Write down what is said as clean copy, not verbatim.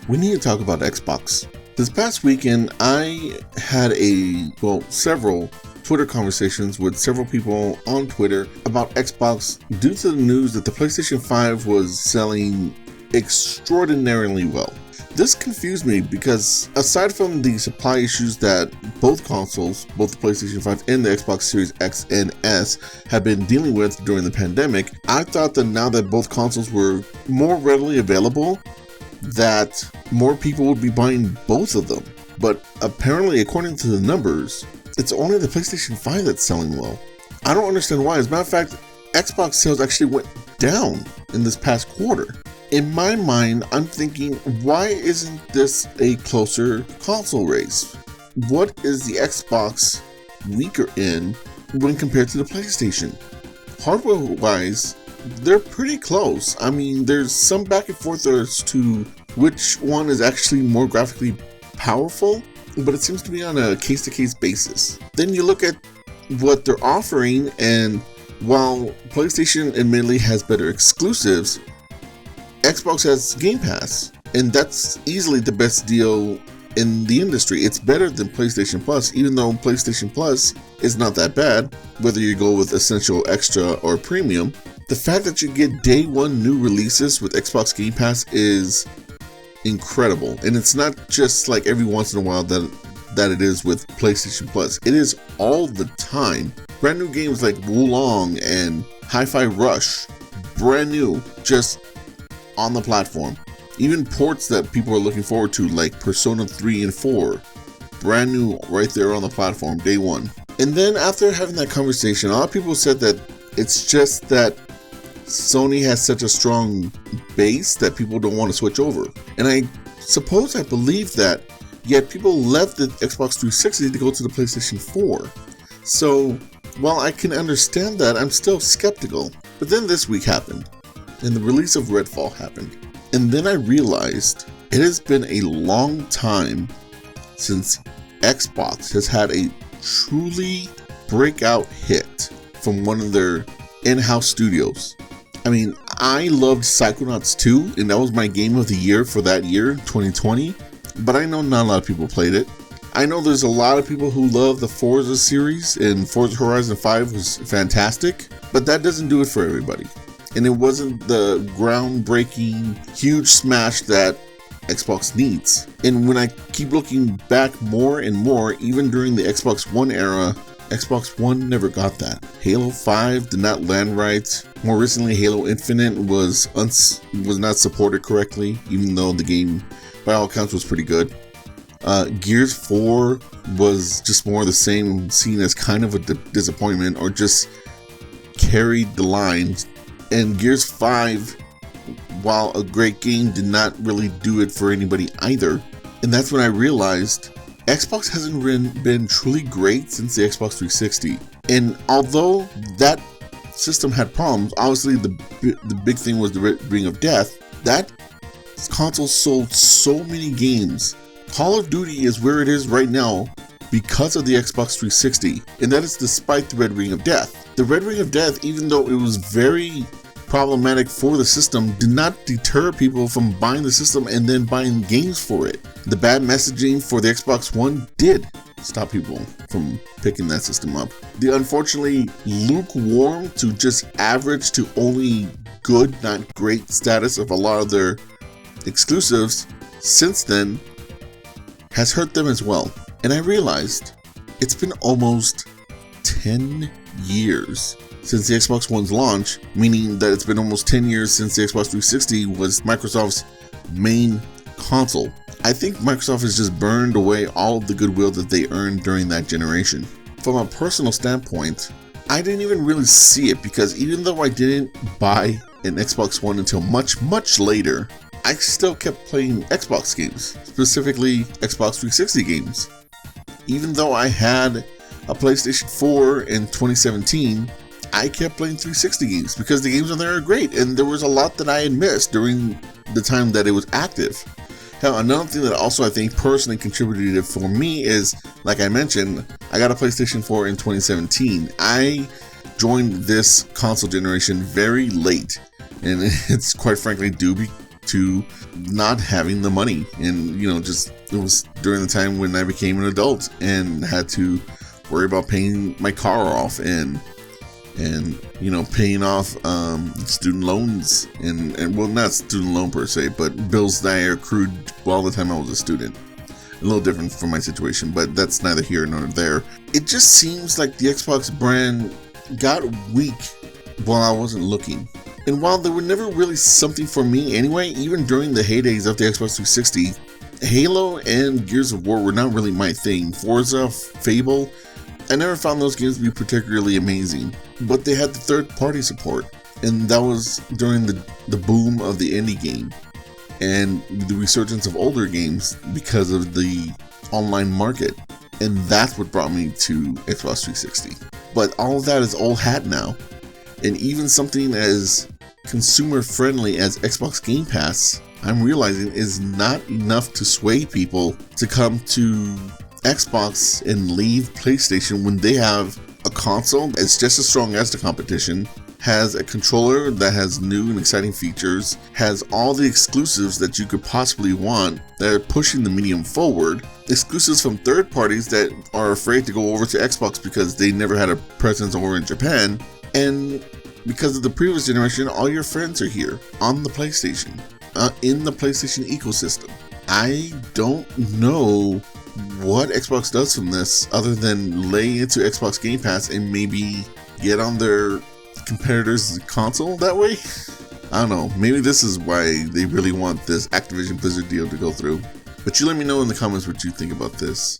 we need to talk about Xbox. This past weekend, I had several Twitter conversations with several people on Twitter about Xbox due to the news that the PlayStation 5 was selling extraordinarily well. This confused me because aside from the supply issues that both consoles, both the PlayStation 5 and the Xbox Series X and S, have been dealing with during the pandemic, I thought that now that both consoles were more readily available, that more people would be buying both of them. But apparently, according to the numbers, it's only the PlayStation 5 that's selling well. I don't understand why. As a matter of fact, Xbox sales actually went down in this past quarter. In my mind, I'm thinking, why isn't this a closer console race? What is the Xbox weaker in when compared to the PlayStation? Hardware-wise, they're pretty close. I mean, there's some back and forth as to which one is actually more graphically powerful, but it seems to be on a case-to-case basis. Then you look at what they're offering, and while PlayStation admittedly has better exclusives, Xbox has Game Pass, and that's easily the best deal in the industry. It's better than PlayStation Plus, even though PlayStation Plus is not that bad, whether you go with Essential, Extra, or Premium. The fact that you get day one new releases with Xbox Game Pass is incredible, and it's not just like every once in a while that it is with PlayStation Plus. It is all the time. Brand new games like Wulong and Hi-Fi Rush, brand new, just on the platform. Even ports that people are looking forward to, like Persona 3 and 4, brand new right there on the platform, day one. And then after having that conversation, a lot of people said that it's just that Sony has such a strong base that people don't want to switch over. And I believe that, yet people left the Xbox 360 to go to the PlayStation 4. So while I can understand that, I'm still skeptical. But then this week happened, and the release of Redfall happened. And then I realized it has been a long time since Xbox has had a truly breakout hit from one of their in-house studios. I mean, I loved Psychonauts 2, and that was my game of the year for that year, 2020. But I know not a lot of people played it. I know there's a lot of people who love the Forza series, and Forza Horizon 5 was fantastic, but that doesn't do it for everybody. And it wasn't the groundbreaking, huge smash that Xbox needs. And when I keep looking back more and more, even during the Xbox One era, Xbox One never got that. Halo 5 did not land right. More recently, Halo Infinite was not supported correctly, even though the game, by all accounts, was pretty good. Gears 4 was just more of the same, seen as kind of a disappointment, or just carried the line. And Gears 5, while a great game, did not really do it for anybody either. And that's when I realized Xbox hasn't been truly great since the Xbox 360. And although that system had problems, obviously the big thing was the Ring of Death, that console sold so many games. Call of Duty is where it is right now because of the Xbox 360, and that is despite the Red Ring of Death. The Red Ring of Death, even though it was very problematic for the system, did not deter people from buying the system and then buying games for it. The bad messaging for the Xbox One did stop people from picking that system up. The unfortunately lukewarm to just average to only good, not great status of a lot of their exclusives since then has hurt them as well. And I realized it's been almost 10 years since the Xbox One's launch, meaning that it's been almost 10 years since the Xbox 360 was Microsoft's main console. I think Microsoft has just burned away all of the goodwill that they earned during that generation. From a personal standpoint, I didn't even really see it, because even though I didn't buy an Xbox One until much, much later, I still kept playing Xbox games, specifically Xbox 360 games. Even though I had a PlayStation 4 in 2017, I kept playing 360 games because the games on there are great, and there was a lot that I had missed during the time that it was active. Now, another thing that also I think personally contributed for me is, like I mentioned, I got a PlayStation 4 in 2017. I joined this console generation very late, and it's quite frankly due to not having the money. And, just it was during the time when I became an adult and had to worry about paying my car off and paying off student loans and well, not student loan per se, but bills that I accrued while the time I was a student. A little different from my situation, but that's neither here nor there. It just seems like the Xbox brand got weak while I wasn't looking. And while they were never really something for me anyway, even during the heydays of the Xbox 360, Halo and Gears of War were not really my thing. Forza, Fable, I never found those games to be particularly amazing, but they had the third-party support, and that was during the boom of the indie game and the resurgence of older games because of the online market, and that's what brought me to Xbox 360. But all of that is old hat now, and even something as consumer-friendly as Xbox Game Pass, I'm realizing is not enough to sway people to come to Xbox and leave PlayStation when they have a console that's just as strong as the competition, has a controller that has new and exciting features, has all the exclusives that you could possibly want that are pushing the medium forward, exclusives from third parties that are afraid to go over to Xbox because they never had a presence over in Japan, and because of the previous generation, all your friends are here on the PlayStation, in the PlayStation ecosystem. I don't know what Xbox does from this other than lay into Xbox Game Pass and maybe get on their competitors' console that way. I don't know, maybe this is why they really want this Activision Blizzard deal to go through. But you let me know in the comments what you think about this.